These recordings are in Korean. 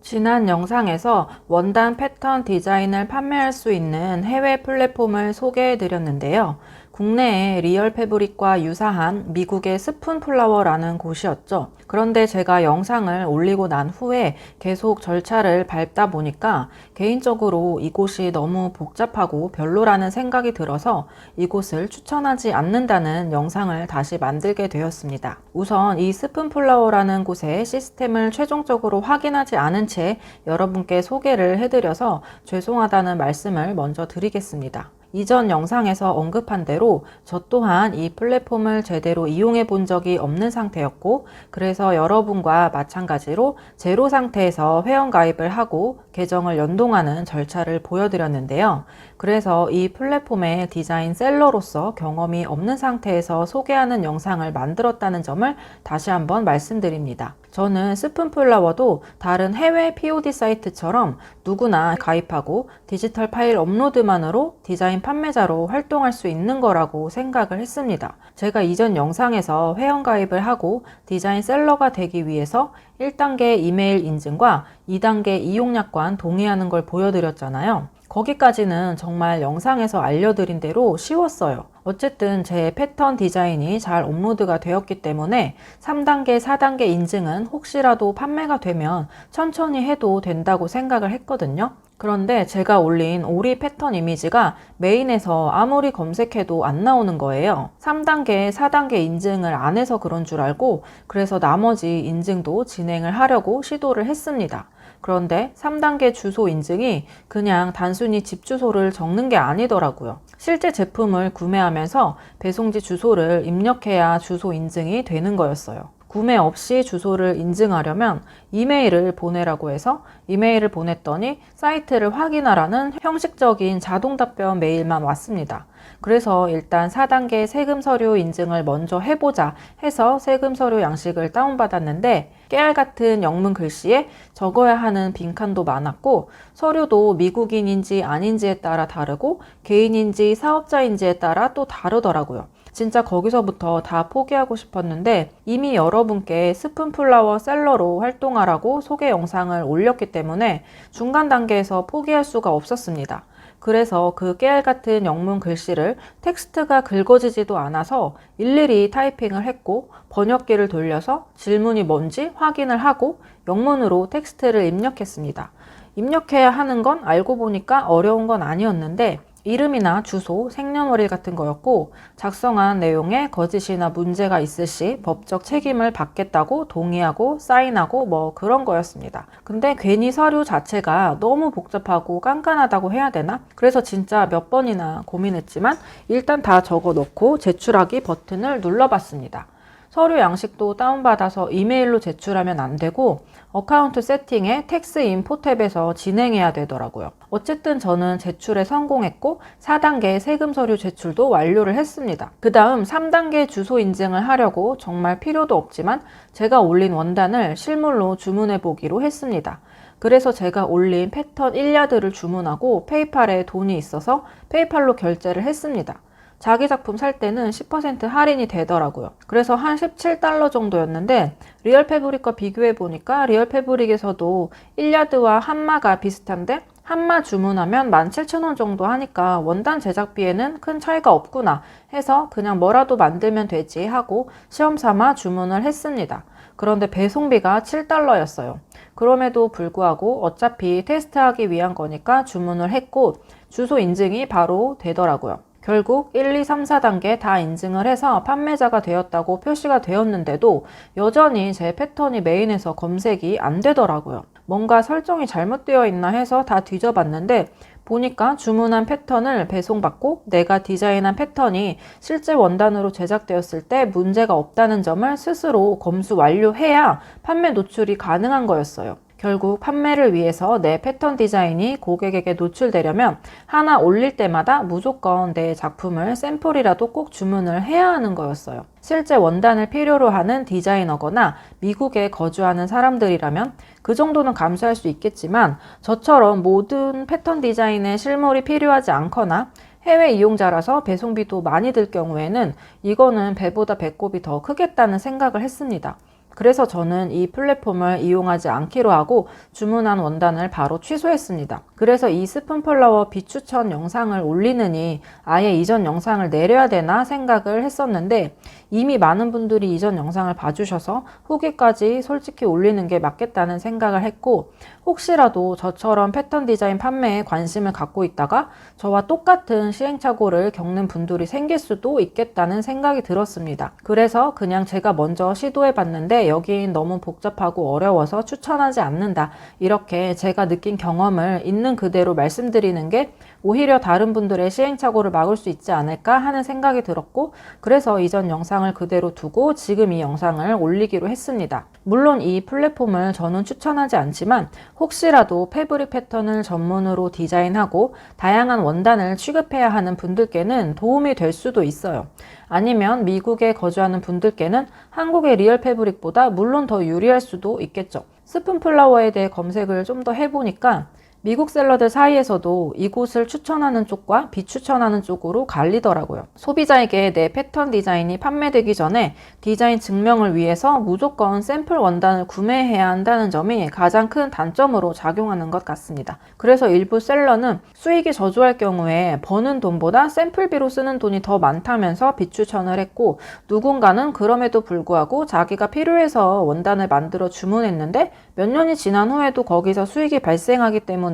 지난 영상에서 원단 패턴 디자인을 판매할 수 있는 해외 플랫폼을 소개해 드렸는데요. 국내의 리얼 패브릭과 유사한 미국의 스푼 플라워라는 곳이었죠. 그런데 제가 영상을 올리고 난 후에 계속 절차를 밟다 보니까 개인적으로 이곳이 너무 복잡하고 별로라는 생각이 들어서 이곳을 추천하지 않는다는 영상을 다시 만들게 되었습니다. 우선 이 스푼 플라워라는 곳의 시스템을 최종적으로 확인하지 않은 채 여러분께 소개를 해드려서 죄송하다는 말씀을 먼저 드리겠습니다. 이전 영상에서 언급한 대로 저 또한 이 플랫폼을 제대로 이용해 본 적이 없는 상태였고, 그래서 여러분과 마찬가지로 제로 상태에서 회원가입을 하고 계정을 연동하는 절차를 보여드렸는데요. 그래서 이 플랫폼의 디자인 셀러로서 경험이 없는 상태에서 소개하는 영상을 만들었다는 점을 다시 한번 말씀드립니다. 저는 스푼플라워도 다른 해외 POD 사이트처럼 누구나 가입하고 디지털 파일 업로드만으로 디자인 판매자로 활동할 수 있는 거라고 생각을 했습니다. 제가 이전 영상에서 회원가입을 하고 디자인 셀러가 되기 위해서 1단계 이메일 인증과 2단계 이용약관 동의하는 걸 보여드렸잖아요. 거기까지는 정말 영상에서 알려드린 대로 쉬웠어요. 어쨌든 제 패턴 디자인이 잘 업로드가 되었기 때문에 3단계, 4단계 인증은 혹시라도 판매가 되면 천천히 해도 된다고 생각을 했거든요. 그런데 제가 올린 오리 패턴 이미지가 메인에서 아무리 검색해도 안 나오는 거예요. 3단계, 4단계 인증을 안 해서 그런 줄 알고 그래서 나머지 인증도 진행을 하려고 시도를 했습니다. 그런데 3단계 주소 인증이 그냥 단순히 집 주소를 적는 게 아니더라고요. 실제 제품을 구매하면서 배송지 주소를 입력해야 주소 인증이 되는 거였어요. 구매 없이 주소를 인증하려면 이메일을 보내라고 해서 이메일을 보냈더니 사이트를 확인하라는 형식적인 자동 답변 메일만 왔습니다. 그래서 일단 4단계 세금 서류 인증을 먼저 해보자 해서 세금 서류 양식을 다운받았는데 깨알 같은 영문 글씨에 적어야 하는 빈칸도 많았고 서류도 미국인인지 아닌지에 따라 다르고 개인인지 사업자인지에 따라 또 다르더라고요. 진짜 거기서부터 다 포기하고 싶었는데 이미 여러분께 스푼플라워 셀러로 활동하라고 소개 영상을 올렸기 때문에 중간 단계에서 포기할 수가 없었습니다. 그래서 그 깨알 같은 영문 글씨를 텍스트가 긁어지지도 않아서 일일이 타이핑을 했고 번역기를 돌려서 질문이 뭔지 확인을 하고 영문으로 텍스트를 입력했습니다. 입력해야 하는 건 알고 보니까 어려운 건 아니었는데 이름이나 주소, 생년월일 같은 거였고 작성한 내용에 거짓이나 문제가 있을 시 법적 책임을 받겠다고 동의하고 사인하고 뭐 그런 거였습니다. 근데 괜히 서류 자체가 너무 복잡하고 깐깐하다고 해야 되나? 그래서 진짜 몇 번이나 고민했지만 일단 다 적어 놓고 제출하기 버튼을 눌러봤습니다. 서류 양식도 다운받아서 이메일로 제출하면 안 되고 어카운트 세팅에 텍스 인포 탭에서 진행해야 되더라고요. 어쨌든 저는 제출에 성공했고 4단계 세금 서류 제출도 완료를 했습니다. 그 다음 3단계 주소 인증을 하려고 정말 필요도 없지만 제가 올린 원단을 실물로 주문해 보기로 했습니다. 그래서 제가 올린 패턴 1야드를 주문하고 페이팔에 돈이 있어서 페이팔로 결제를 했습니다. 자기 작품 살 때는 10% 할인이 되더라고요. 그래서 한 17달러 정도였는데 리얼 패브릭과 비교해 보니까 리얼 패브릭에서도 1야드와 한마가 비슷한데 한마 주문하면 17,000원 정도 하니까 원단 제작비에는 큰 차이가 없구나 해서 그냥 뭐라도 만들면 되지 하고 시험삼아 주문을 했습니다. 그런데 배송비가 7달러였어요. 그럼에도 불구하고 어차피 테스트하기 위한 거니까 주문을 했고 주소 인증이 바로 되더라고요. 결국 1, 2, 3, 4단계 다 인증을 해서 판매자가 되었다고 표시가 되었는데도 여전히 제 패턴이 메인에서 검색이 안 되더라고요. 뭔가 설정이 잘못되어 있나 해서 다 뒤져봤는데 보니까 주문한 패턴을 배송받고 내가 디자인한 패턴이 실제 원단으로 제작되었을 때 문제가 없다는 점을 스스로 검수 완료해야 판매 노출이 가능한 거였어요. 결국 판매를 위해서 내 패턴 디자인이 고객에게 노출되려면 하나 올릴 때마다 무조건 내 작품을 샘플이라도 꼭 주문을 해야 하는 거였어요. 실제 원단을 필요로 하는 디자이너거나 미국에 거주하는 사람들이라면 그 정도는 감수할 수 있겠지만 저처럼 모든 패턴 디자인에 실물이 필요하지 않거나 해외 이용자라서 배송비도 많이 들 경우에는 이거는 배보다 배꼽이 더 크겠다는 생각을 했습니다. 그래서 저는 이 플랫폼을 이용하지 않기로 하고 주문한 원단을 바로 취소했습니다. 그래서 이 스푼 플라워 비추천 영상을 올리느니 아예 이전 영상을 내려야 되나 생각을 했었는데, 이미 많은 분들이 이전 영상을 봐주셔서 후기까지 솔직히 올리는 게 맞겠다는 생각을 했고, 혹시라도 저처럼 패턴 디자인 판매에 관심을 갖고 있다가 저와 똑같은 시행착오를 겪는 분들이 생길 수도 있겠다는 생각이 들었습니다. 그래서 그냥 제가 먼저 시도해 봤는데 여긴 너무 복잡하고 어려워서 추천하지 않는다, 이렇게 제가 느낀 경험을 있는 그대로 말씀드리는 게 오히려 다른 분들의 시행착오를 막을 수 있지 않을까 하는 생각이 들었고, 그래서 이전 영상을 그대로 두고 지금 이 영상을 올리기로 했습니다. 물론 이 플랫폼을 저는 추천하지 않지만 혹시라도 패브릭 패턴을 전문으로 디자인하고 다양한 원단을 취급해야 하는 분들께는 도움이 될 수도 있어요. 아니면 미국에 거주하는 분들께는 한국의 리얼 패브릭보다 물론 더 유리할 수도 있겠죠. 스푼 플라워에 대해 검색을 좀 더 해보니까 미국 셀러들 사이에서도 이곳을 추천하는 쪽과 비추천하는 쪽으로 갈리더라고요. 소비자에게 내 패턴 디자인이 판매되기 전에 디자인 증명을 위해서 무조건 샘플 원단을 구매해야 한다는 점이 가장 큰 단점으로 작용하는 것 같습니다. 그래서 일부 셀러는 수익이 저조할 경우에 버는 돈보다 샘플비로 쓰는 돈이 더 많다면서 비추천을 했고, 누군가는 그럼에도 불구하고 자기가 필요해서 원단을 만들어 주문했는데 몇 년이 지난 후에도 거기서 수익이 발생하기 때문에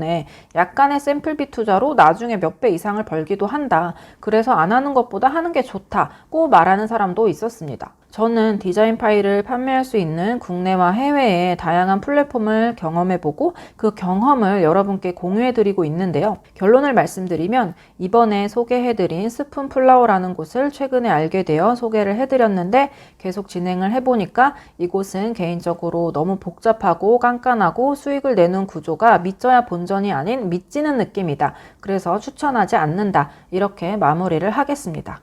약간의 샘플비 투자로 나중에 몇 배 이상을 벌기도 한다, 그래서 안 하는 것보다 하는 게 좋다고 말하는 사람도 있었습니다. 저는 디자인 파일을 판매할 수 있는 국내와 해외의 다양한 플랫폼을 경험해보고 그 경험을 여러분께 공유해드리고 있는데요. 결론을 말씀드리면 이번에 소개해드린 스푼 플라워라는 곳을 최근에 알게 되어 소개를 해드렸는데, 계속 진행을 해보니까 이곳은 개인적으로 너무 복잡하고 깐깐하고 수익을 내는 구조가 믿져야 본전이 아닌 믿지는 느낌이다, 그래서 추천하지 않는다, 이렇게 마무리를 하겠습니다.